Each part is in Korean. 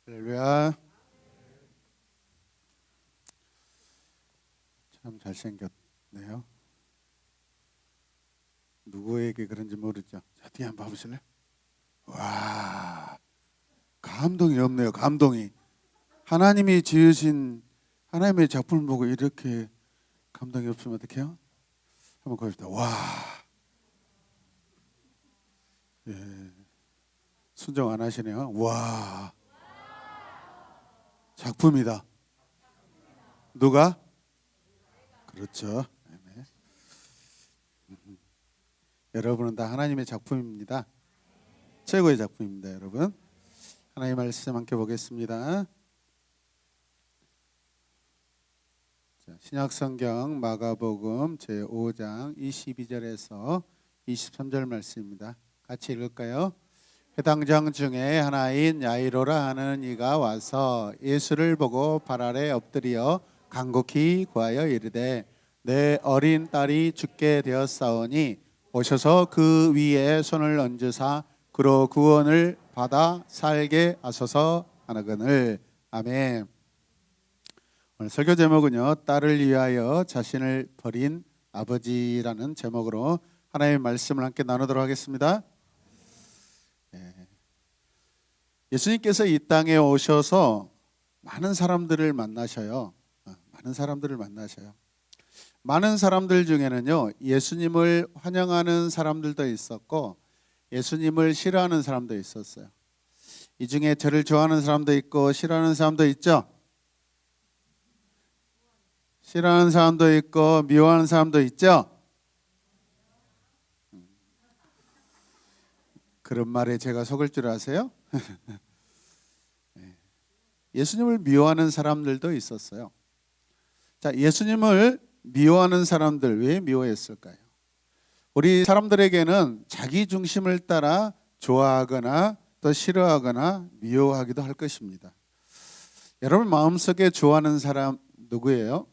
할렐루야. 참 잘생겼네요. 누구에게 그런지 모르죠. 자, 뒤에 한번 봐보실래요? 와, 감동이 없네요. 감동이. 하나님이 지으신 하나님의 작품을 보고 이렇게 감동이 없으면 어떡해요? 한번 보여줍시다. 와, 예, 순정 안 하시네요. 와, 작품이다. 누가? 그렇죠. 네. 여러분은 다 하나님의 작품입니다. 최고의 작품입니다, 여러분. 하나님의 말씀 함께 보겠습니다. 신약성경 마가복음 제5장 22절에서 23절 말씀입니다. 같이 읽을까요? 해당 장 중에 하나인 야이로라 하는 이가 와서 예수를 보고 발 아래 엎드려 간곡히 구하여 이르되 내 어린 딸이 죽게 되었사오니 오셔서 그 위에 손을 얹으사 그로 구원을 받아 살게 하소서 하거늘. 아멘. 오늘 설교 제목은요, 딸을 위하여 자신을 버린 아버지라는 제목으로 하나님의 말씀을 함께 나누도록 하겠습니다. 예수님께서 이 땅에 오셔서 많은 사람들을 만나셔요. 많은 사람들 중에는요, 예수님을 환영하는 사람들도 있었고 예수님을 싫어하는 사람도 있었어요. 이 중에 저를 좋아하는 사람도 있고 싫어하는 사람도 있죠. 싫어하는 사람도 있고 미워하는 사람도 있죠. 그런 말에 제가 속을 줄 아세요? 예수님을 미워하는 사람들도 있었어요. 자, 예수님을 미워하는 사람들 왜 미워했을까요? 우리 사람들에게는 자기 중심을 따라 좋아하거나 또 싫어하거나 미워하기도 할 것입니다. 여러분 마음속에 좋아하는 사람 누구예요?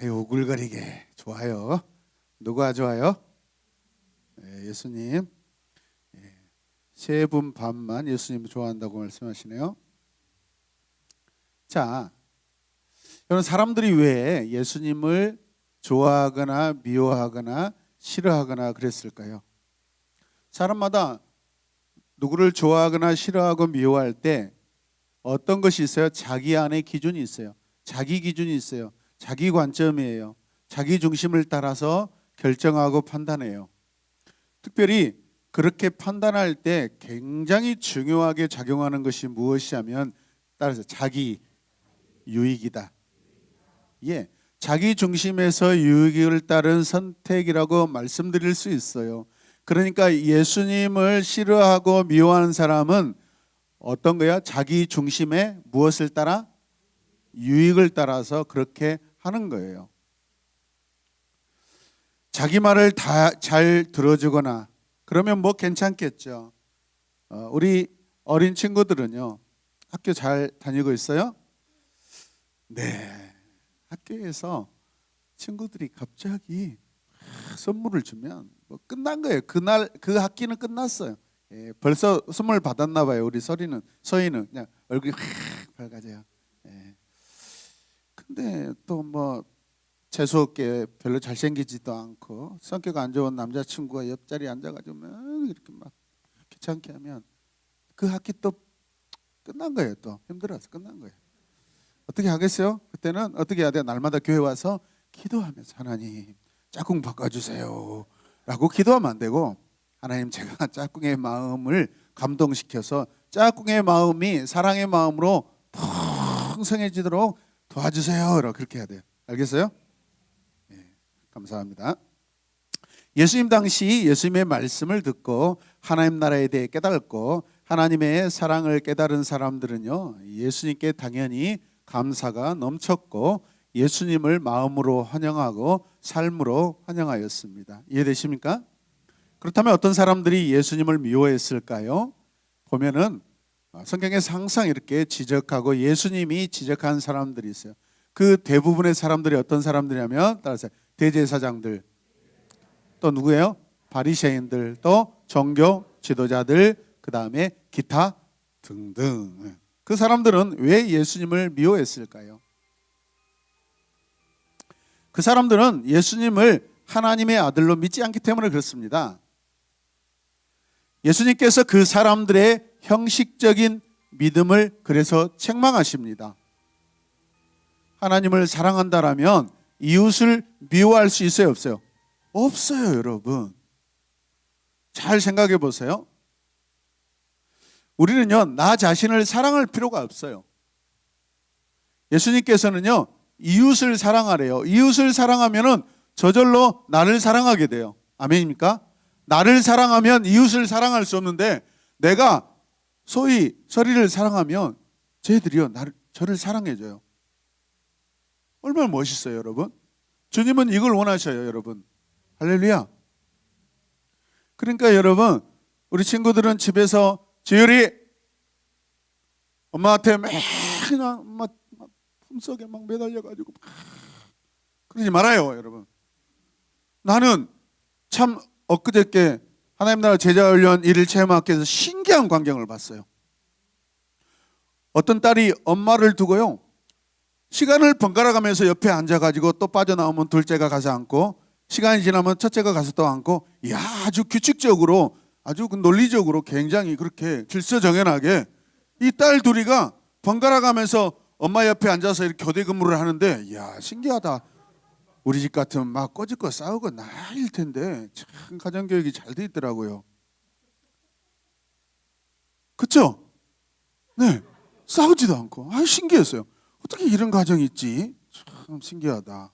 오글거리게 좋아요. 누가 좋아요? 예수님. 세 분 반만 예수님을 좋아한다고 말씀하시네요. 자, 여러분 사람들이 왜 예수님을 좋아하거나 미워하거나 싫어하거나 그랬을까요? 사람마다 누구를 좋아하거나 싫어하고 미워할 때 어떤 것이 있어요? 자기 안에 기준이 있어요. 자기 기준이 있어요. 자기 관점이에요. 자기 중심을 따라서 결정하고 판단해요. 특별히 그렇게 판단할 때 굉장히 중요하게 작용하는 것이 무엇이냐면 따라서 자기 유익이다. 예, 자기 중심에서 유익을 따른 선택이라고 말씀드릴 수 있어요. 그러니까 예수님을 싫어하고 미워하는 사람은 어떤 거야? 자기 중심에 무엇을 따라? 유익을 따라서 그렇게 하는 거예요. 자기 말을 다 잘 들어주거나 그러면 뭐 괜찮겠죠. 우리 어린 친구들은요, 학교 잘 다니고 있어요? 네. 학교에서 친구들이 갑자기 선물을 주면 뭐 끝난 거예요. 그날 그 학기는 끝났어요. 예, 벌써 선물 받았나 봐요. 우리 서희는 그냥 얼굴이 확 밝아져요. 예. 근데 또 뭐 재수없게 별로 잘생기지도 않고 성격 안 좋은 남자친구가 옆자리에 앉아가지고 막 이렇게 막 귀찮게 하면 그 학기 또 끝난 거예요. 또 힘들어서 끝난 거예요. 어떻게 하겠어요? 그때는 어떻게 해야 돼요? 날마다 교회 와서 기도하면서 하나님 짝꿍 바꿔주세요 라고 기도하면 안 되고 하나님 제가 짝꿍의 마음을 감동시켜서 짝꿍의 마음이 사랑의 마음으로 풍성해지도록 도와주세요 라고 그렇게 해야 돼요. 알겠어요? 네, 감사합니다. 예수님 당시 예수님의 말씀을 듣고 하나님 나라에 대해 깨닫고 하나님의 사랑을 깨달은 사람들은요, 예수님께 당연히 감사가 넘쳤고 예수님을 마음으로 환영하고 삶으로 환영하였습니다. 이해되십니까? 그렇다면 어떤 사람들이 예수님을 미워했을까요? 보면은 성경에서 항상 이렇게 지적하고 예수님이 지적한 사람들이 있어요. 그 대부분의 사람들이 어떤 사람들이냐면 따라서 대제사장들, 또 누구예요? 바리새인들, 또 종교 지도자들, 그 다음에 기타 등등. 그 사람들은 왜 예수님을 미워했을까요? 그 사람들은 예수님을 하나님의 아들로 믿지 않기 때문에 그렇습니다. 예수님께서 그 사람들의 형식적인 믿음을 그래서 책망하십니다. 하나님을 사랑한다라면 이웃을 미워할 수 있어요, 없어요? 없어요, 여러분. 잘 생각해 보세요. 우리는요, 나 자신을 사랑할 필요가 없어요. 예수님께서는요, 이웃을 사랑하래요. 이웃을 사랑하면은 저절로 나를 사랑하게 돼요. 아멘입니까? 나를 사랑하면 이웃을 사랑할 수 없는데, 내가 소위 서리를 사랑하면 쟤들이요 저를 사랑해줘요. 얼마나 멋있어요, 여러분. 주님은 이걸 원하셔요, 여러분. 할렐루야. 그러니까 여러분, 우리 친구들은 집에서 지율이 엄마한테 그냥 엄마 품속에 막 매달려가지고 그러지 말아요, 여러분. 나는 참 엊그저께 하나님 나라 제자훈련 1일 체험학교에서 신기한 광경을 봤어요. 어떤 딸이 엄마를 두고요, 시간을 번갈아 가면서 옆에 앉아가지고 또 빠져나오면 둘째가 가서 앉고, 시간이 지나면 첫째가 가서 또 앉고, 이야, 아주 규칙적으로, 아주 논리적으로 굉장히 그렇게 질서 정연하게 이 딸 둘이가 번갈아 가면서 엄마 옆에 앉아서 이렇게 교대 근무를 하는데, 이야, 신기하다. 우리 집 같으면 막 꼬집고 싸우고 난리일 텐데 참 가정교육이 잘 돼 있더라고요. 그렇죠? 네, 싸우지도 않고. 신기했어요. 어떻게 이런 가정이 있지? 참 신기하다.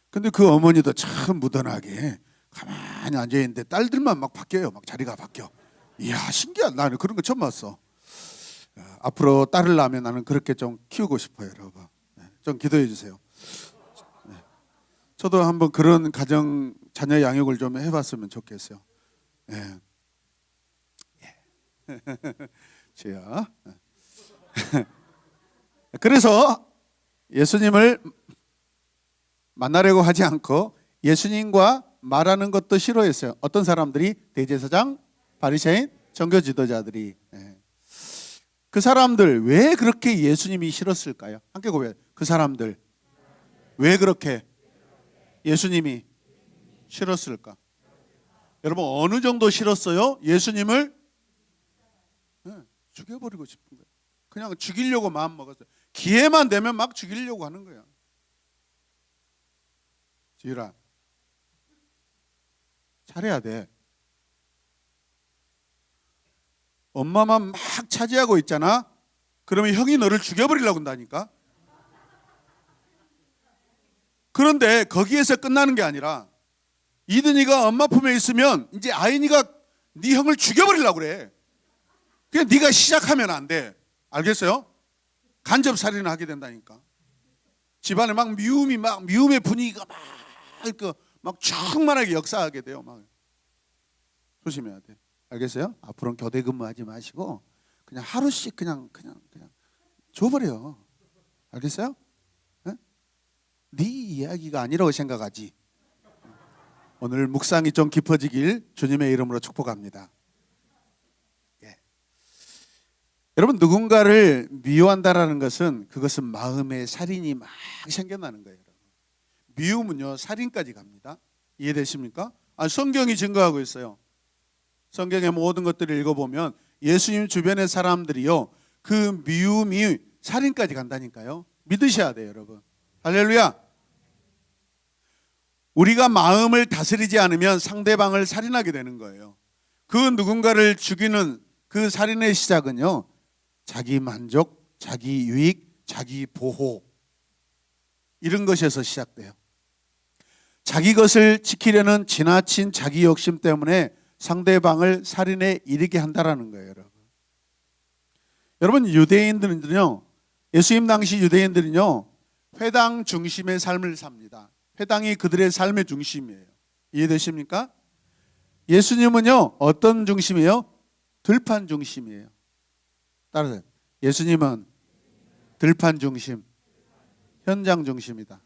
근데 그 어머니도 참 무던하게 가만히 앉아있는데 딸들만 막 바뀌어요. 막 자리가 바뀌어. 이야, 신기하다. 나는 그런 거 처음 봤어. 앞으로 딸을 낳으면 나는 그렇게 좀 키우고 싶어요, 여러분. 좀 기도해 주세요. 저도 한번 그런 가정 자녀 양육을 좀 해봤으면 좋겠어요. 예. 주여. 그래서 예수님을 만나려고 하지 않고 예수님과 말하는 것도 싫어했어요. 어떤 사람들이? 대제사장, 바리새인, 종교 지도자들이. 그 사람들 왜 그렇게 예수님이 싫었을까요? 함께 고백해요. 그 사람들 왜 그렇게 예수님이 싫었을까? 여러분, 어느 정도 싫었어요? 예수님을 죽여버리고 싶은 거예요. 그냥 죽이려고 마음 먹었어요. 기회만 되면 막 죽이려고 하는 거야. 지율아, 잘해야 돼. 엄마만 막 차지하고 있잖아. 그러면 형이 너를 죽여버리려고 한다니까. 그런데 거기에서 끝나는 게 아니라 이든이가 엄마 품에 있으면 이제 아인이가 네 형을 죽여버리려고 그래. 그냥 네가 시작하면 안 돼. 알겠어요? 간접살인을 하게 된다니까. 집안에 막 미움의 분위기가 막 충만하게 역사하게 돼요. 막 조심해야 돼. 알겠어요? 앞으로는 교대 근무하지 마시고 그냥 하루씩 그냥 줘버려. 알겠어요? 네 이야기가 아니라고 생각하지. 오늘 묵상이 좀 깊어지길 주님의 이름으로 축복합니다. 예. 여러분, 누군가를 미워한다라는 것은 그것은 마음에 살인이 막 생겨나는 거예요. 미움은요, 살인까지 갑니다. 이해되십니까? 성경이 증거하고 있어요. 성경의 모든 것들을 읽어보면 예수님 주변의 사람들이요, 그 미움이 살인까지 간다니까요. 믿으셔야 돼요, 여러분. 할렐루야. 우리가 마음을 다스리지 않으면 상대방을 살인하게 되는 거예요. 그 누군가를 죽이는 그 살인의 시작은요, 자기 만족, 자기 유익, 자기 보호, 이런 것에서 시작돼요. 자기 것을 지키려는 지나친 자기 욕심 때문에 상대방을 살인에 이르게 한다라는 거예요, 여러분. 여러분, 유대인들은요, 예수님 당시 유대인들은요, 회당 중심의 삶을 삽니다. 회당이 그들의 삶의 중심이에요. 이해되십니까? 예수님은요, 어떤 중심이에요? 들판 중심이에요. 따라서 예수님은 들판 중심, 현장 중심이다.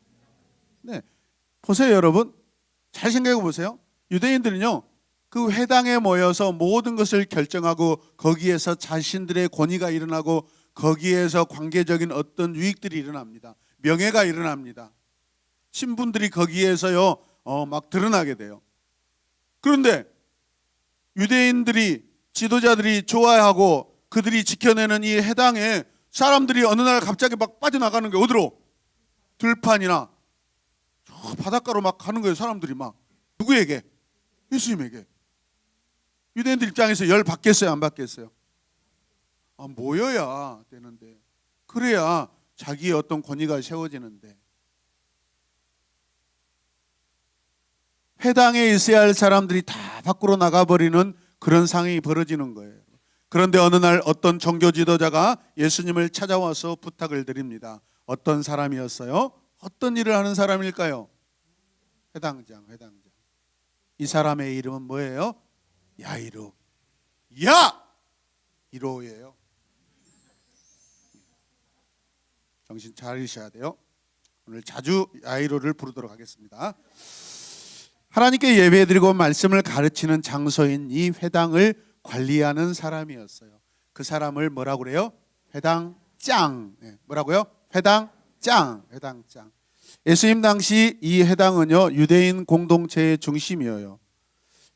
네, 보세요, 여러분. 잘 생각해 보세요. 유대인들은요, 그 회당에 모여서 모든 것을 결정하고 거기에서 자신들의 권위가 일어나고 거기에서 관계적인 어떤 유익들이 일어납니다. 명예가 일어납니다. 신분들이 거기에서요 막 드러나게 돼요. 그런데 유대인들이 지도자들이 좋아하고 그들이 지켜내는 이 회당에 사람들이 어느 날 갑자기 막 빠져나가는 게 어디로? 들판이나 저 바닷가로 막 가는 거예요. 사람들이 막 누구에게? 예수님에게. 유대인들 입장에서 열 받겠어요? 안 받겠어요? 모여야 되는데 그래야 자기의 어떤 권위가 세워지는데 회당에 있어야 할 사람들이 다 밖으로 나가버리는 그런 상황이 벌어지는 거예요. 그런데 어느 날 어떤 종교 지도자가 예수님을 찾아와서 부탁을 드립니다. 어떤 사람이었어요? 어떤 일을 하는 사람일까요? 회당장. 이 사람의 이름은 뭐예요? 야이로. 야이로예요. 정신 차리셔야 돼요. 오늘 자주 야이로를 부르도록 하겠습니다. 하나님께 예배드리고 말씀을 가르치는 장소인 이 회당을 관리하는 사람이었어요. 그 사람을 뭐라고 그래요? 회당장. 뭐라고요? 회당장. 예수님 당시 이 회당은요 유대인 공동체의 중심이에요.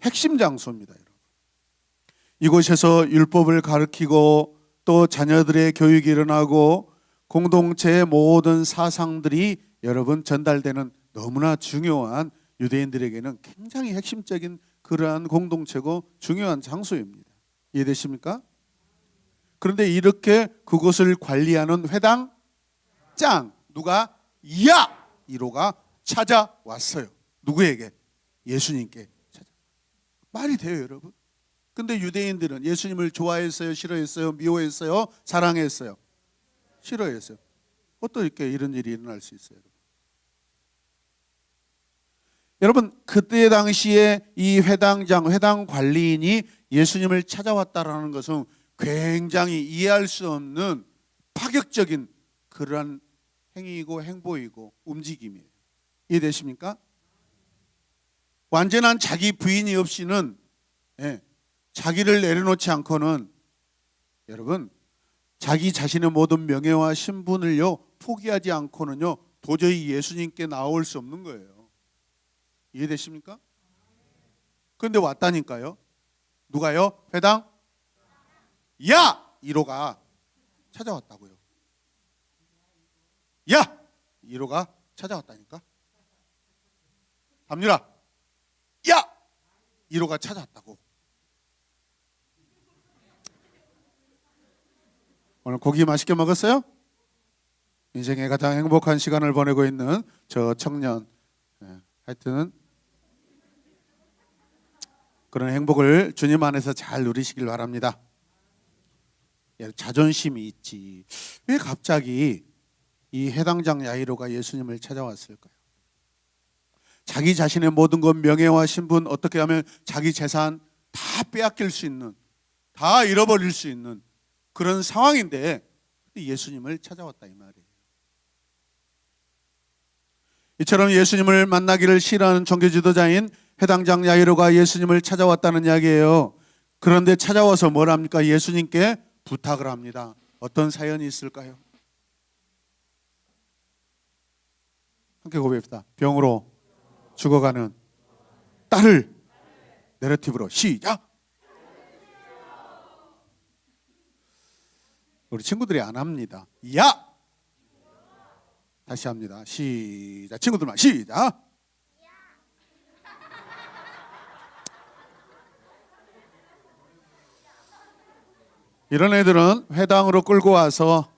핵심 장소입니다. 여러분. 이곳에서 율법을 가르치고 또 자녀들의 교육이 일어나고 공동체의 모든 사상들이 여러분 전달되는 너무나 중요한 유대인들에게는 굉장히 핵심적인 그러한 공동체고 중요한 장소입니다. 이해되십니까? 그런데 이렇게 그곳을 관리하는 회당장 누가? 야이로가 찾아왔어요. 누구에게? 예수님께 찾아. 말이 돼요, 여러분? 근데 유대인들은 예수님을 좋아했어요, 싫어했어요, 미워했어요, 사랑했어요? 싫어했어요. 어떻게 이런 일이 일어날 수 있어요? 여러분 그때 당시에 이 회당장, 회당 관리인이 예수님을 찾아왔다라는 것은 굉장히 이해할 수 없는 파격적인 그러한 행위이고 행보이고 움직임이에요. 이해되십니까? 완전한 자기 부인이 없이는 자기를 내려놓지 않고는 여러분 자기 자신의 모든 명예와 신분을요 포기하지 않고는요 도저히 예수님께 나올 수 없는 거예요. 이해되십니까? 그런데 왔다니까요. 누가요? 회당? 야이로가 찾아왔다고요. 야이로가 찾아왔다니까. 답니다. 야이로가 찾아왔다고. 오늘 고기 맛있게 먹었어요? 인생의 가장 행복한 시간을 보내고 있는 저 청년 하여튼 그런 행복을 주님 안에서 잘 누리시길 바랍니다. 자존심이 있지. 왜 갑자기 이 회당장 야이로가 예수님을 찾아왔을까요? 자기 자신의 모든 것, 명예와 신분, 어떻게 하면 자기 재산 다 빼앗길 수 있는, 다 잃어버릴 수 있는 그런 상황인데 예수님을 찾아왔다 이 말이에요. 이처럼 예수님을 만나기를 싫어하는 종교 지도자인 회당장 야이로가 예수님을 찾아왔다는 이야기예요. 그런데 찾아와서 뭘 합니까? 예수님께 부탁을 합니다. 어떤 사연이 있을까요? 함께 고백합시다. 병으로 죽어가는 딸을 내러티브로 시작. 우리 친구들이 안 합니다. 다시 합니다. 시작. 친구들만 시작. 이런 애들은 회당으로 끌고 와서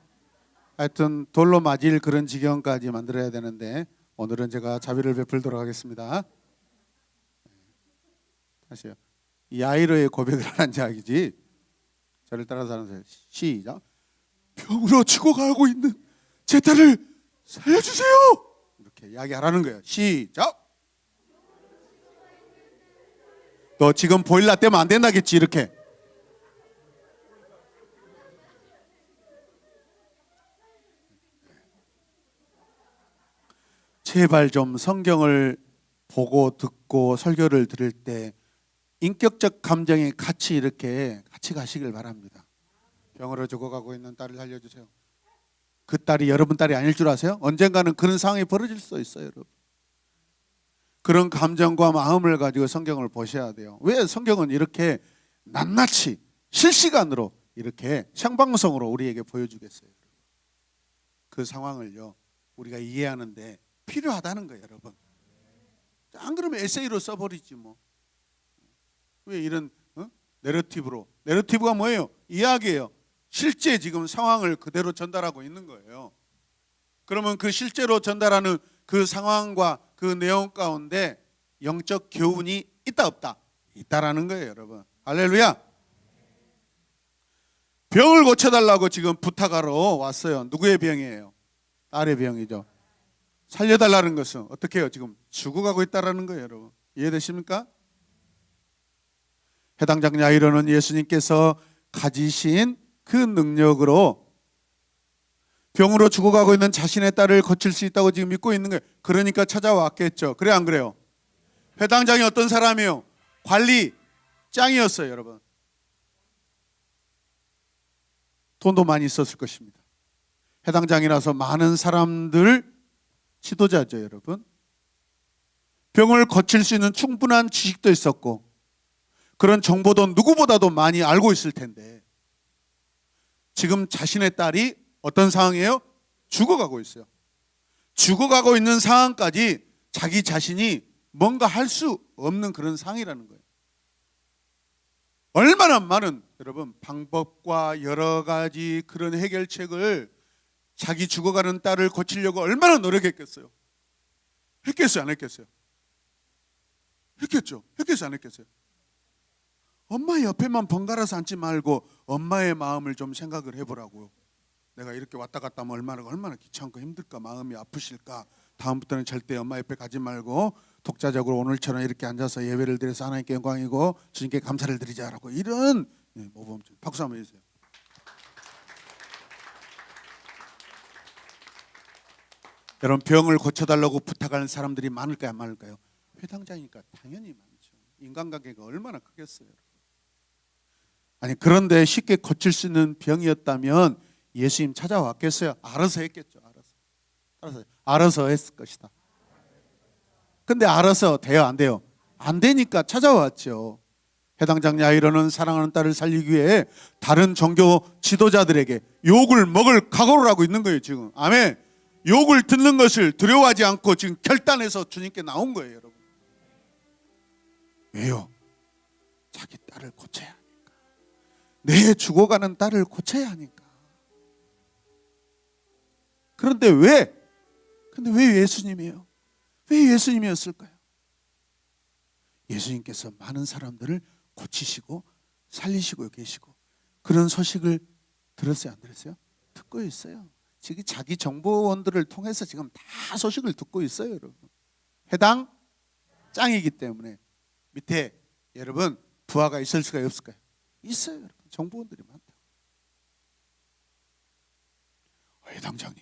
하여튼 돌로 맞을 그런 지경까지 만들어야 되는데 오늘은 제가 자비를 베풀도록 하겠습니다. 다시요. 야이로의 고백을 하는 이야기지. 저를 따라서 하는 사람. 시작. 병으로 죽어가고 있는 제 딸을 살려주세요. 이렇게 이야기하라는 거예요. 시작. 너 지금 보일러 떼면 안 된다겠지 이렇게. 제발 좀 성경을 보고 듣고 설교를 들을 때 인격적 감정이 같이 이렇게 같이 가시길 바랍니다. 병으로 죽어가고 있는 딸을 살려주세요. 그 딸이 여러분 딸이 아닐 줄 아세요? 언젠가는 그런 상황이 벌어질 수 있어요, 여러분. 그런 감정과 마음을 가지고 성경을 보셔야 돼요. 왜 성경은 이렇게 낱낱이 실시간으로 이렇게 생방송으로 우리에게 보여주겠어요? 그 상황을요 우리가 이해하는데 필요하다는 거예요, 여러분. 안 그러면 에세이로 써버리지 뭐. 왜 이런 내러티브로? 내러티브가 뭐예요? 이야기예요. 실제 지금 상황을 그대로 전달하고 있는 거예요. 그러면 그 실제로 전달하는 그 상황과 그 내용 가운데 영적 교훈이 있다 없다? 있다라는 거예요, 여러분. 할렐루야. 병을 고쳐달라고 지금 부탁하러 왔어요. 누구의 병이에요? 딸의 병이죠. 살려달라는 것은 어떻게 해요? 지금 죽어가고 있다라는 거예요, 여러분. 이해되십니까? 해당 장녀 야이로는 예수님께서 가지신 그 능력으로 병으로 죽어가고 있는 자신의 딸을 고칠 수 있다고 지금 믿고 있는 거예요. 그러니까 찾아왔겠죠. 그래 안 그래요? 회당장이 어떤 사람이에요? 관리 짱이었어요, 여러분. 돈도 많이 있었을 것입니다. 해당장이라서 많은 사람들 지도자죠, 여러분. 병을 고칠 수 있는 충분한 지식도 있었고 그런 정보도 누구보다도 많이 알고 있을 텐데 지금 자신의 딸이 어떤 상황이에요? 죽어가고 있어요. 죽어가고 있는 상황까지 자기 자신이 뭔가 할 수 없는 그런 상황이라는 거예요. 얼마나 많은 여러분 방법과 여러 가지 그런 해결책을 자기 죽어가는 딸을 고치려고 얼마나 노력했겠어요? 했겠어요? 안 했겠어요? 했겠죠? 했겠어요? 안 했겠어요? 엄마 옆에만 번갈아서 앉지 말고 엄마의 마음을 좀 생각을 해보라고요. 내가 이렇게 왔다 갔다 하면 얼마나 귀찮고 힘들까, 마음이 아프실까. 다음부터는 절대 엄마 옆에 가지 말고 독자적으로 오늘처럼 이렇게 앉아서 예배를 드려서 하나님께 영광이고 주님께 감사를 드리자라고 이런 모범적. 박수 한번 해주세요. 여러분 병을 고쳐달라고 부탁하는 사람들이 많을까요, 안 많을까요? 회당장이니까 당연히 많죠. 인간관계가 얼마나 크겠어요. 아니 그런데 쉽게 고칠 수 있는 병이었다면 예수님 찾아왔겠어요? 알아서 했겠죠. 알아서 했을 것이다. 근데 알아서 돼요, 안 돼요? 안 되니까 찾아왔죠. 해당장 야이로는 사랑하는 딸을 살리기 위해 다른 종교 지도자들에게 욕을 먹을 각오를 하고 있는 거예요, 지금. 아멘. 욕을 듣는 것을 두려워하지 않고 지금 결단해서 주님께 나온 거예요, 여러분. 왜요? 자기 딸을 고쳐야 하니까. 내 죽어가는 딸을 고쳐야 하니까. 그런데 왜? 근데 왜 예수님이에요? 왜 예수님이었을까요? 예수님께서 많은 사람들을 고치시고 살리시고 계시고 그런 소식을 들었어요, 안 들었어요? 듣고 있어요. 지금 자기 정보원들을 통해서 지금 다 소식을 듣고 있어요, 여러분. 해당 짱이기 때문에 밑에 여러분 부하가 있을 수가 없을까요? 있어요, 여러분. 정보원들이 많다. 해당장이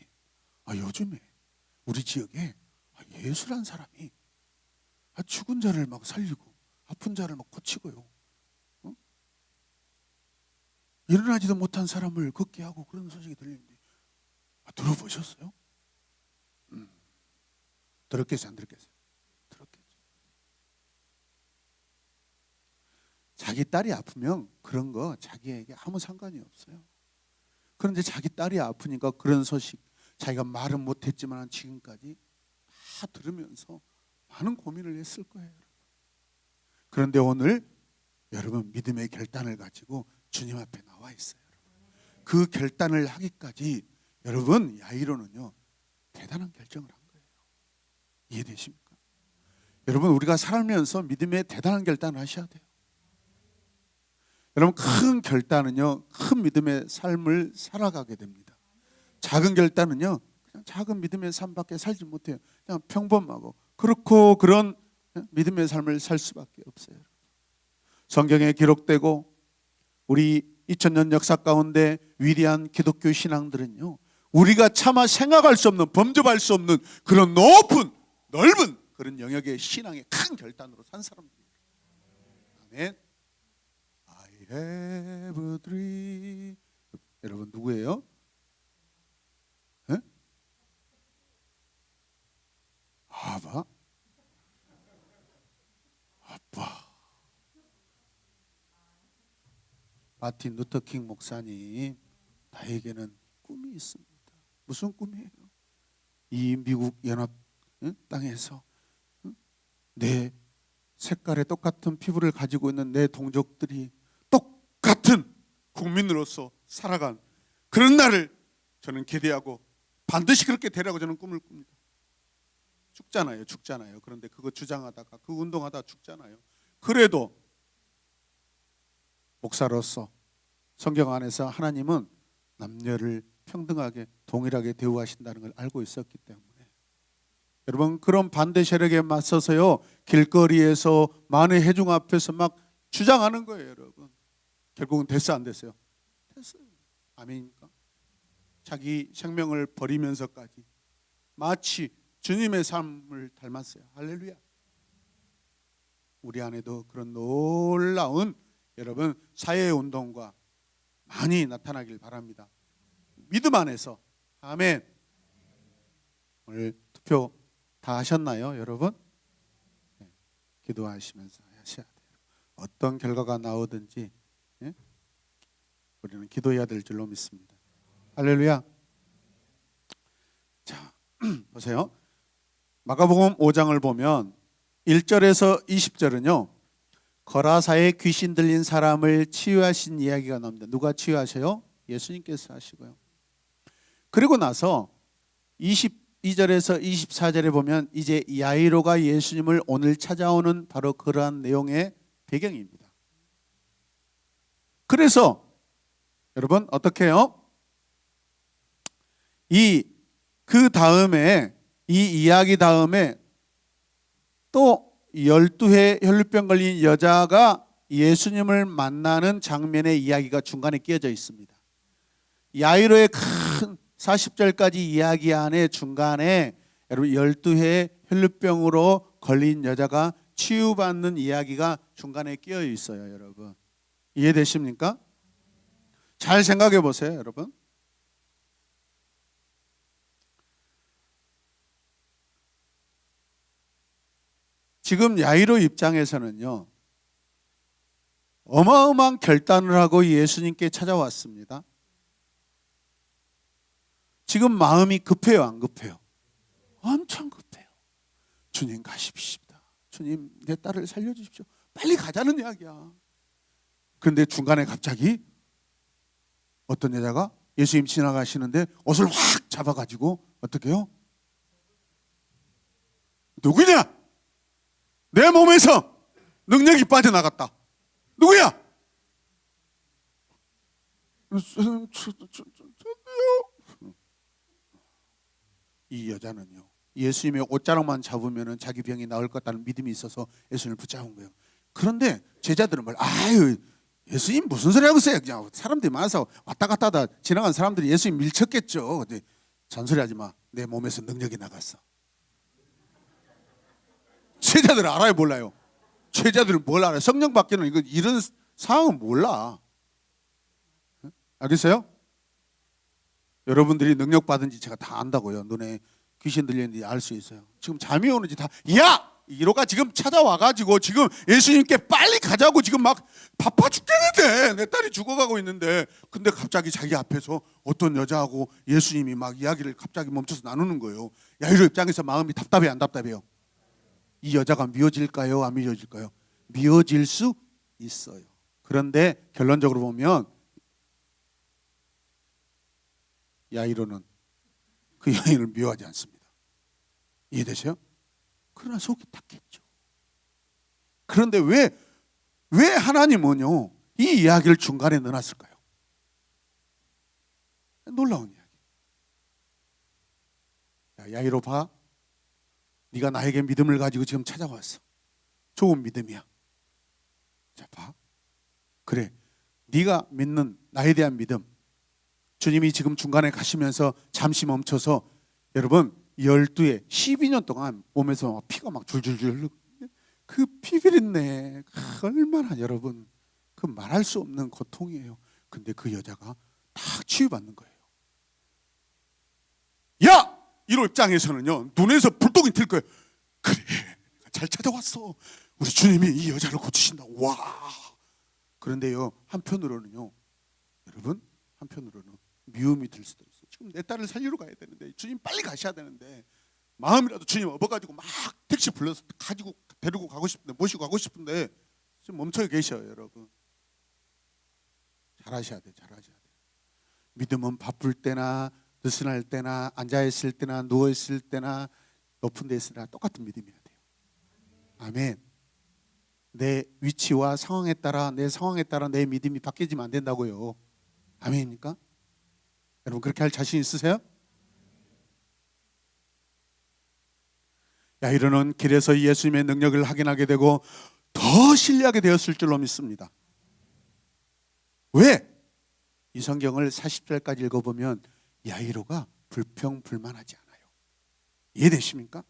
요즘에 우리 지역에 예수란 사람이 죽은 자를 막 살리고 아픈 자를 막 고치고요. 일어나지도 못한 사람을 걷게 하고 그런 소식이 들리는데 들어보셨어요? 들었겠어요, 안 들었겠어요? 들었겠죠. 자기 딸이 아프면 그런 거 자기에게 아무 상관이 없어요. 그런데 자기 딸이 아프니까 그런 소식 자기가 말은 못했지만 지금까지 다 들으면서 많은 고민을 했을 거예요. 그런데 오늘 여러분 믿음의 결단을 가지고 주님 앞에 나와 있어요. 그 결단을 하기까지 여러분 야이로는요 대단한 결정을 한 거예요. 이해되십니까? 여러분 우리가 살면서 믿음의 대단한 결단을 하셔야 돼요. 여러분 큰 결단은요 큰 믿음의 삶을 살아가게 됩니다. 작은 결단은요 그냥 작은 믿음의 삶밖에 살지 못해요. 그냥 평범하고 그렇고 그런 믿음의 삶을 살 수밖에 없어요. 성경에 기록되고 우리 2000년 역사 가운데 위대한 기독교 신앙들은요 우리가 차마 생각할 수 없는 범접할 수 없는 그런 높은 넓은 그런 영역의 신앙의 큰 결단으로 산 사람들이에요. 아멘. I have a dream. 여러분 누구예요? 에? 아빠? 아빠. 마틴 루터킹 목사님, 나에게는 꿈이 있습니다. 무슨 꿈이에요? 이 미국 연합 땅에서 내 색깔의 똑같은 피부를 가지고 있는 내 동족들이 똑같은 국민으로서 살아간 그런 날을 저는 기대하고 반드시 그렇게 되라고 저는 꿈을 꿉니다. 죽잖아요. 그런데 그거 주장하다가 그 운동하다 죽잖아요. 그래도 목사로서 성경 안에서 하나님은 남녀를 평등하게 동일하게 대우하신다는 걸 알고 있었기 때문에 여러분 그런 반대 세력에 맞서서요 길거리에서 많은 회중 앞에서 막 주장하는 거예요. 여러분 결국은 됐어 안 됐어요? 됐어요. 아멘입니까? 자기 생명을 버리면서까지 마치 주님의 삶을 닮았어요. 할렐루야. 우리 안에도 그런 놀라운 여러분 사회운동과 많이 나타나길 바랍니다. 믿음 안에서. 아멘. 오늘 투표 다 하셨나요 여러분? 네. 기도하시면서 하셔야 돼요. 어떤 결과가 나오든지 우리는 기도해야 될 줄로 믿습니다. 할렐루야. 자 보세요. 마가복음 5장을 보면 1절에서 20절은요 거라사에 귀신 들린 사람을 치유하신 이야기가 나옵니다. 누가 치유하셔요? 예수님께서 하시고요. 그리고 나서 22절에서 24절에 보면 이제 야이로가 예수님을 오늘 찾아오는 바로 그러한 내용의 배경입니다. 그래서 여러분 어떻게 해요? 그 다음에 이 이야기 다음에 또 12회 혈루병 걸린 여자가 예수님을 만나는 장면의 이야기가 중간에 끼어져 있습니다. 야이로의 큰 40절까지 이야기 안에 중간에 여러분 12회 혈루병으로 걸린 여자가 치유받는 이야기가 중간에 끼어 있어요. 여러분 이해되십니까? 잘 생각해 보세요. 여러분 지금 야이로 입장에서는요 어마어마한 결단을 하고 예수님께 찾아왔습니다. 지금 마음이 급해요 안 급해요? 엄청 급해요. 주님 가십시다. 주님 내 딸을 살려주십시오. 빨리 가자는 이야기야. 그런데 중간에 갑자기 어떤 여자가 예수님 지나가시는데 옷을 확 잡아가지고 어떻게 해요? 누구냐? 내 몸에서 능력이 빠져나갔다. 누구야? 이 여자는요 예수님의 옷자락만 잡으면 자기 병이 나을 것 같다는 믿음이 있어서 예수님을 붙잡은 거예요. 그런데 제자들은 아유 예수님 무슨 소리 하고 있어요? 그냥 사람들이 많아서 왔다 갔다 하다 지나간 사람들이 예수님 밀쳤겠죠. 근데 잔소리하지 마. 내 몸에서 능력이 나갔어. 제자들은 알아요 몰라요? 제자들은 뭘 알아요? 성령 받기는 이런 상황은 몰라. 알겠어요? 여러분들이 능력 받은지 제가 다 안다고요. 눈에 귀신 들리는지 알 수 있어요. 지금 잠이 오는지 다 야! 이로가 지금 찾아와가지고 지금 예수님께 빨리 가자고 지금 막 바빠 죽겠는데 내 딸이 죽어가고 있는데 근데 갑자기 자기 앞에서 어떤 여자하고 예수님이 막 이야기를 갑자기 멈춰서 나누는 거예요. 야이로 입장에서 마음이 답답해 안 답답해요? 이 여자가 미워질까요? 안 미워질까요? 미워질 수 있어요. 그런데 결론적으로 보면 야이로는 그 여인을 미워하지 않습니다. 이해되세요? 그러나 속이 탔겠죠. 그런데 왜 하나님은요 이 이야기를 중간에 넣어놨을까요? 놀라운 이야기. 야이로 봐. 네가 나에게 믿음을 가지고 지금 찾아왔어. 좋은 믿음이야. 자 봐. 그래 네가 믿는 나에 대한 믿음. 주님이 지금 중간에 가시면서 잠시 멈춰서 여러분 12회 12년 동안 몸에서 피가 막 줄줄줄 흐르고 그 피비린내 얼마나 여러분 그 말할 수 없는 고통이에요. 근데 그 여자가 다 치유받는 거예요. 야! 이런 입장에서는요 눈에서 불똥이 튈 거예요. 그래 잘 찾아왔어. 우리 주님이 이 여자를 고치신다. 와. 그런데요 한편으로는요 여러분 한편으로는 미움이 들 수도 있어요. 지금 내 딸을 살리러 가야 되는데 주님 빨리 가셔야 되는데 마음이라도 주님 업어가지고 막 택시 불러서 가지고 데리고 가고 싶은데 모시고 가고 싶은데 지금 멈춰 계셔요. 여러분 잘하셔야 돼요. 잘하셔야 돼요. 믿음은 바쁠 때나 느슨할 때나 앉아있을 때나 누워있을 때나 높은 데 있으나 똑같은 믿음이어야 돼요. 아멘. 내 위치와 상황에 따라 내 상황에 따라 내 믿음이 바뀌지면 안 된다고요. 아멘입니까? 여러분 그렇게 할 자신 있으세요? 야이로는 길에서 예수님의 능력을 확인하게 되고 더 신뢰하게 되었을 줄로 믿습니다. 왜? 이 성경을 40절까지 읽어보면 야이로가 불평불만하지 않아요. 이해되십니까?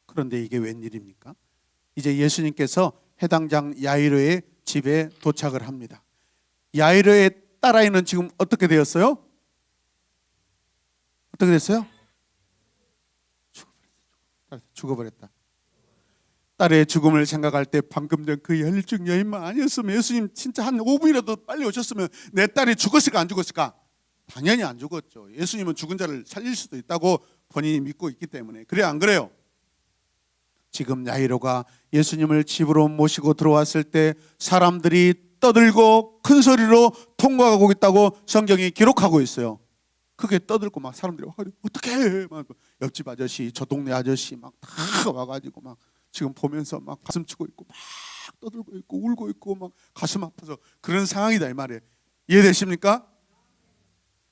그런데 이게 웬일입니까? 이제 예수님께서 해당장 야이로의 집에 도착을 합니다. 야이로의 딸아이는 지금 어떻게 되었어요? 어떻게 됐어요? 죽어버렸다. 딸의 죽음을 생각할 때 방금 전 그 혈증 여인만 아니었으면 예수님 진짜 한 5분이라도 빨리 오셨으면 내 딸이 죽었을까 안 죽었을까? 당연히 안 죽었죠. 예수님은 죽은 자를 살릴 수도 있다고 본인이 믿고 있기 때문에. 그래 안 그래요? 지금 야이로가 예수님을 집으로 모시고 들어왔을 때 사람들이 떠들고 큰 소리로 통곡하고 있다고 성경이 기록하고 있어요. 그게 떠들고 막 사람들이 와가지고 어떡해 막 옆집 아저씨 저 동네 아저씨 막 다 와가지고 막 지금 보면서 막 가슴 치고 있고 막 떠들고 있고 울고 있고 막 가슴 아파서 그런 상황이다 이 말이에요. 이해되십니까?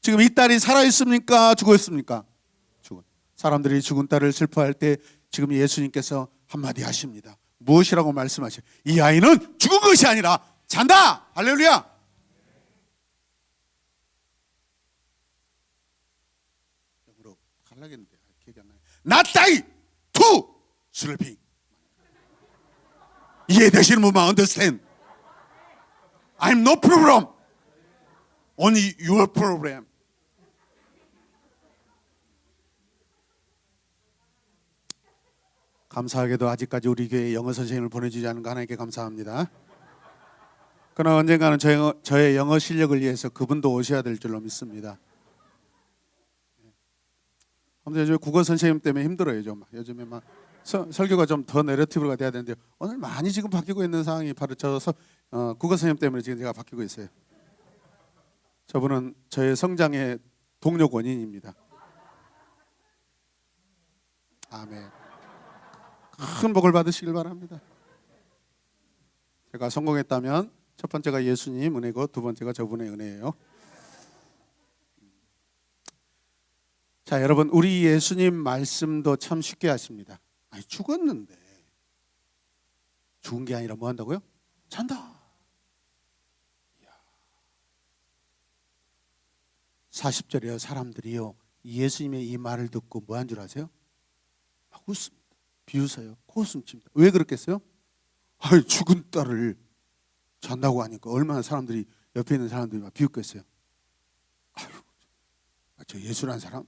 지금 이 딸이 살아있습니까? 죽었습니까? 죽은. 사람들이 죽은 딸을 슬퍼할 때 지금 예수님께서 한마디 하십니다. 무엇이라고 말씀하셔요? 이 아이는 죽은 것이 아니라 잔다. 할렐루야. 영어로 하려겠는데 기억이 안 나요. Not die to sleeping. 이해되시는 분만 understand. I'm no problem. Only your problem. 감사하게도 아직까지 우리 교회에 영어 선생님을 보내주지 않은 거 하나님께 감사합니다. 그러나 언젠가는 저의 영어 실력을 위해서 그분도 오셔야 될 줄로 믿습니다. 아무튼 요즘 국어 선생님 때문에 힘들어요. 좀 요즘에 막 설교가 좀 더 내러티브가 돼야 되는데 오늘 많이 지금 바뀌고 있는 상황이 바로 국어 선생님 때문에 지금 제가 바뀌고 있어요. 저분은 저의 성장의 동력 원인입니다. 아멘. 큰 복을 받으시길 바랍니다. 제가 성공했다면 첫 번째가 예수님 은혜고 두 번째가 저분의 은혜예요. 자, 여러분 우리 예수님 말씀도 참 쉽게 하십니다. 아니 죽었는데 죽은 게 아니라 뭐 한다고요? 잔다. 40절에요. 사람들이요 예수님의 이 말을 듣고 뭐 한 줄 아세요? 막 웃습니다. 비웃어요. 코웃음 칩니다. 왜 그렇겠어요? 아니 죽은 딸을 잔다고 하니까 얼마나 사람들이 옆에 있는 사람들이 막 비웃겠어요. 아유, 저 예수란 사람?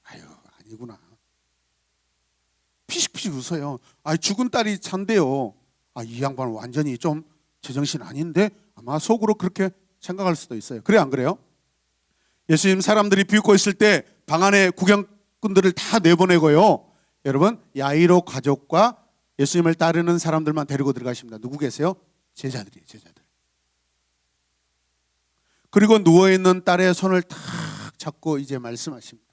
아유 아니구나. 피식피식 웃어요. 아 죽은 딸이 잔대요. 아 이 양반은 완전히 좀 제정신 아닌데 아마 속으로 그렇게 생각할 수도 있어요. 그래 안 그래요? 예수님 사람들이 비웃고 있을 때 방 안에 구경꾼들을 다 내보내고요. 여러분 야이로 가족과 예수님을 따르는 사람들만 데리고 들어가십니다. 누구 계세요? 제자들이에요. 제자들. 그리고 누워있는 딸의 손을 탁 잡고 이제 말씀하십니다.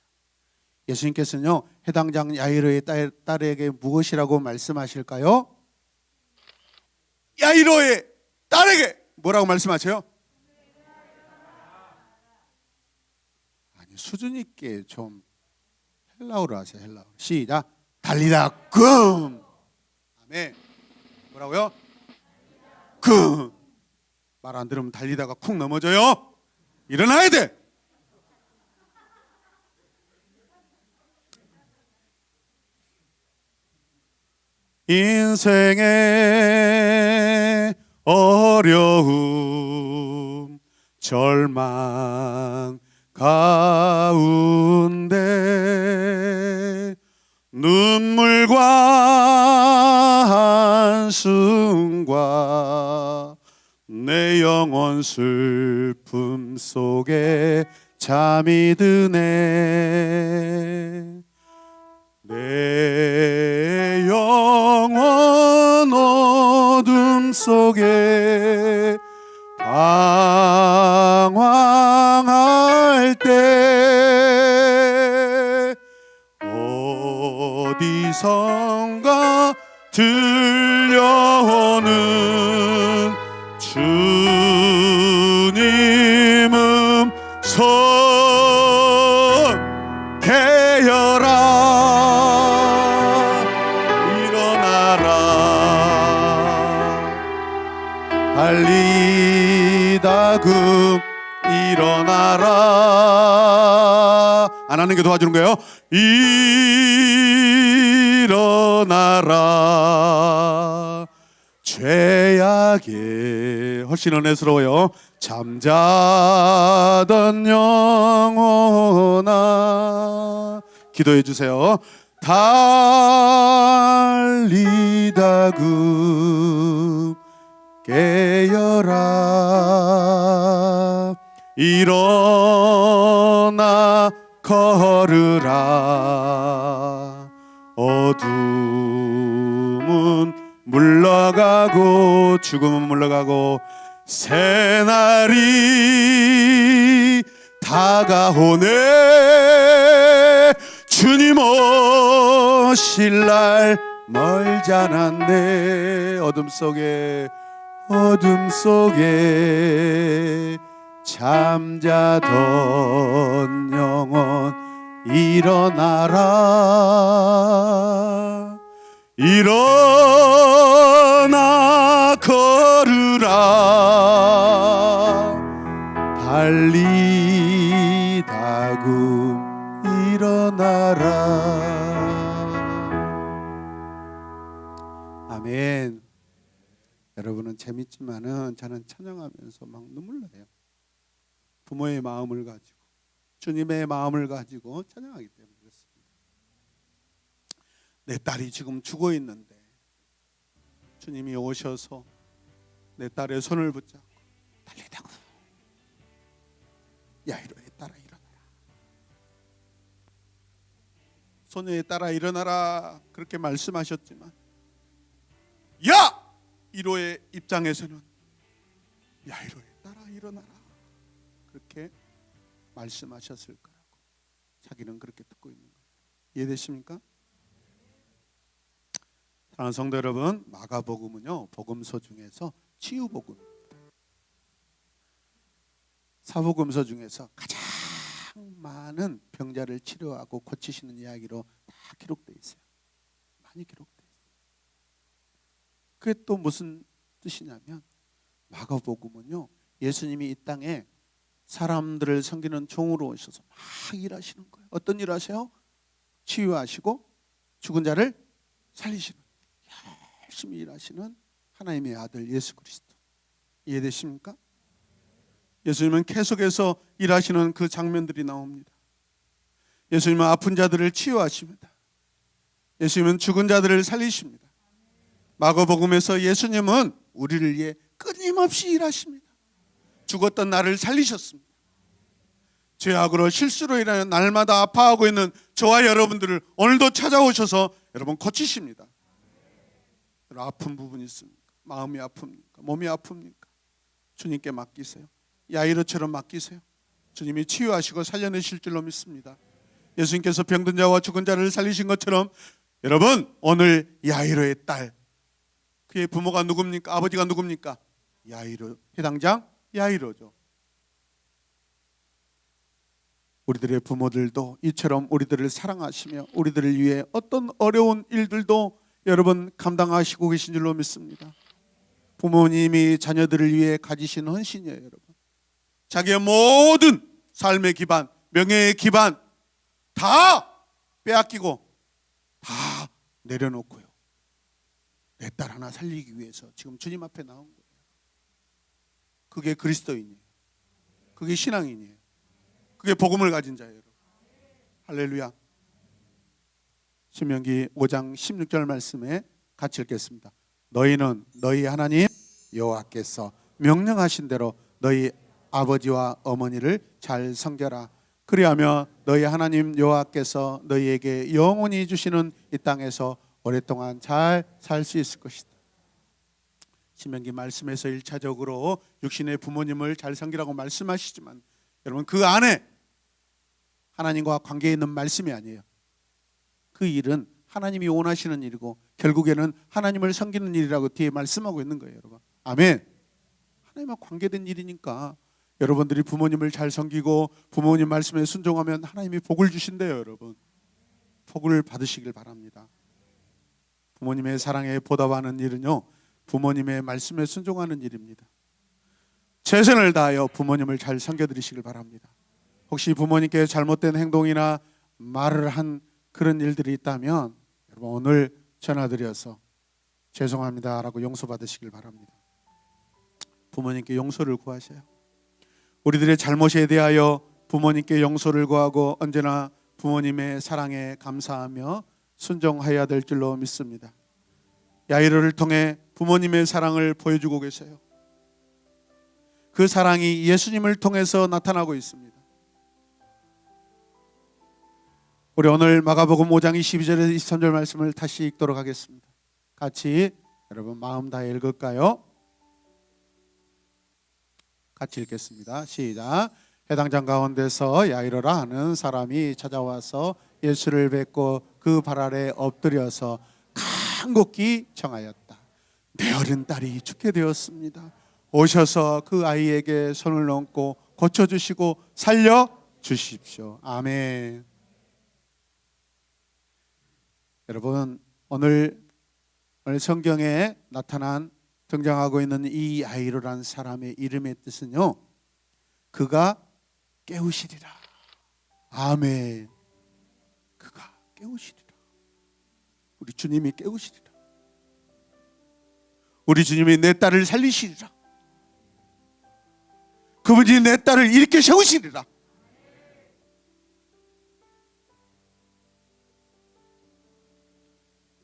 예수님께서는요 해당장 야이로의 딸에게 무엇이라고 말씀하실까요? 야이로의 딸에게 뭐라고 말씀하세요? 아니 수준 있게 좀 헬라어로 하세요. 헬라어. 시작. 달리다 금. 아멘. 뭐라고요? 금. 말 안 들으면 달리다가 쿵 넘어져요. 일어나야 돼. 인생의 어려움 절망 가운데 눈물과 한숨과 내 영혼 슬픔 속에 잠이 드네. 내 영혼 어둠 속에 방황할 때 어디선가 들려오는 주님 음성 깨어라 일어나라 달리다금 일어나라. 안 하는 게 도와주는 거예요. 일어나라 죄악에 훨씬 은혜스러워요. 잠자던 영혼아 기도해 주세요. 달리다금 깨어라 일어나 걸으라. 어둠은 물러가고 죽음은 물러가고 새날이 다가오네. 주님 오실 날 멀지 않았네. 어둠 속에 잠자던 영혼 일어나라 일어나 걸으라 달리다금 일어나라. 아멘. 여러분은 재밌지만은 저는 찬양하면서 막 눈물 나요. 부모의 마음을 가지고 주님의 마음을 가지고 찬양하기 때문에 그렇습니다. 내 딸이 지금 죽어 있는데 주님이 오셔서 내 딸의 손을 붙잡고 달리다고 야이로에 따라 일어나라 소녀에 따라 일어나라 그렇게 말씀하셨지만 야! 이로의 입장에서는 야이로에 따라 일어나라 그렇게 말씀하셨을 거라고 자기는 그렇게 듣고 있는 거예요. 이해되십니까? 사랑하는 성도 여러분, 마가복음은요 복음서 중에서 치유복음입니다. 사복음서 중에서 가장 많은 병자를 치료하고 고치시는 이야기로 다 기록되어 있어요. 많이 기록되어 있어요. 그게 또 무슨 뜻이냐면 마가복음은요 예수님이 이 땅에 사람들을 섬기는 종으로 오셔서 막 일하시는 거예요. 어떤 일 하세요? 치유하시고 죽은 자를 살리시는 열심히 일하시는 하나님의 아들 예수 그리스도. 이해되십니까? 예수님은 계속해서 일하시는 그 장면들이 나옵니다. 예수님은 아픈 자들을 치유하십니다. 예수님은 죽은 자들을 살리십니다. 마가복음에서 예수님은 우리를 위해 끊임없이 일하십니다. 죽었던 나를 살리셨습니다. 죄악으로 실수로 인하여 날마다 아파하고 있는 저와 여러분들을 오늘도 찾아오셔서 여러분 고치십니다. 아픈 부분이 있습니까? 마음이 아픕니까? 몸이 아픕니까? 주님께 맡기세요. 야이로처럼 맡기세요. 주님이 치유하시고 살려내실 줄로 믿습니다. 예수님께서 병든 자와 죽은 자를 살리신 것처럼 여러분 오늘 야이로의 딸 그의 부모가 누굽니까? 아버지가 누굽니까? 야이로 해당장 야이로죠. 우리들의 부모들도 이처럼 우리들을 사랑하시며 우리들을 위해 어떤 어려운 일들도 여러분 감당하시고 계신 줄로 믿습니다. 부모님이 자녀들을 위해 가지신 헌신이에요. 여러분 자기의 모든 삶의 기반, 명예의 기반 다 빼앗기고 다 내려놓고요 내 딸 하나 살리기 위해서 지금 주님 앞에 나온 거예요. 그게 그리스도인이에요. 그게 신앙인이에요. 그게 복음을 가진 자예요. 할렐루야. 신명기 5장 16절 말씀에 같이 읽겠습니다. 너희는 너희 하나님 여호와께서 명령하신 대로 너희 아버지와 어머니를 잘 섬겨라. 그리하면 너희 하나님 여호와께서 너희에게 영원히 주시는 이 땅에서 오랫동안 잘 살 수 있을 것이다. 신명기 말씀에서 1차적으로 육신의 부모님을 잘 섬기라고 말씀하시지만 여러분 그 안에 하나님과 관계 있는 말씀이 아니에요. 그 일은 하나님이 원하시는 일이고 결국에는 하나님을 섬기는 일이라고 뒤에 말씀하고 있는 거예요, 여러분. 아멘. 하나님과 관계된 일이니까 여러분들이 부모님을 잘 섬기고 부모님 말씀에 순종하면 하나님이 복을 주신대요, 여러분. 복을 받으시길 바랍니다. 부모님의 사랑에 보답하는 일은요, 부모님의 말씀에 순종하는 일입니다. 최선을 다하여 부모님을 잘 섬겨드리시길 바랍니다. 혹시 부모님께 잘못된 행동이나 말을 한 그런 일들이 있다면 여러분 오늘 전화드려서 죄송합니다라고 용서받으시길 바랍니다. 부모님께 용서를 구하셔요. 우리들의 잘못에 대하여 부모님께 용서를 구하고 언제나 부모님의 사랑에 감사하며 순종해야 될 줄로 믿습니다. 야이로를 통해 부모님의 사랑을 보여주고 계세요. 그 사랑이 예수님을 통해서 나타나고 있습니다. 우리 오늘 마가복음 5장 22절에서 23절 말씀을 다시 읽도록 하겠습니다. 같이 여러분 마음 다해 읽을까요? 같이 읽겠습니다. 시작. 해당장 가운데서 야이로라 하는 사람이 찾아와서 예수를 뵙고 그 발 아래 엎드려서 간곡히 청하였다. 내 어린 딸이 죽게 되었습니다. 오셔서 그 아이에게 손을 얹고 고쳐주시고 살려주십시오. 아멘. 여러분 오늘 성경에 나타난 등장하고 있는 이 야이로라는 사람의 이름의 뜻은요, 그가 깨우시리라. 아멘. 그가 깨우시리라. 우리 주님이 깨우시리라. 우리 주님이 내 딸을 살리시리라. 그분이 내 딸을 일으켜 세우시리라.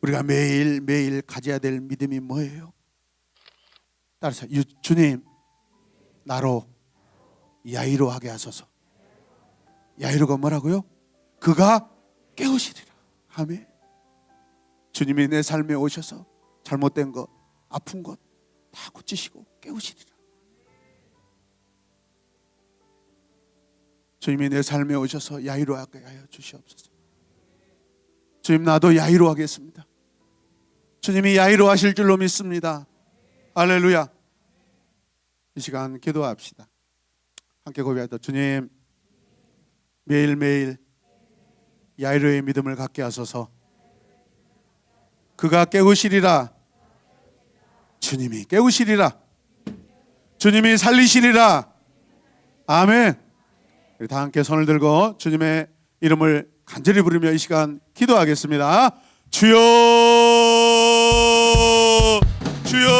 우리가 매일매일 가져야 될 믿음이 뭐예요? 따라서 주님 나로 야이로 하게 하소서. 야이로가 뭐라고요? 그가 깨우시리라. 아멘. 주님이 내 삶에 오셔서 잘못된 것, 아픈 것 다 고치시고 깨우시리라. 주님이 내 삶에 오셔서 야이로 하게 하여 주시옵소서. 주님 나도 야이로 하겠습니다. 주님이 야이로 하실 줄로 믿습니다. 할렐루야. 이 시간 기도합시다. 함께 고백하자. 주님 매일매일 야이로의 믿음을 갖게 하소서. 그가 깨우시리라. 주님이 깨우시리라. 주님이 살리시리라. 아멘. 우리 다 함께 손을 들고 주님의 이름을 간절히 부르며 이 시간 기도하겠습니다. 주여, 주여.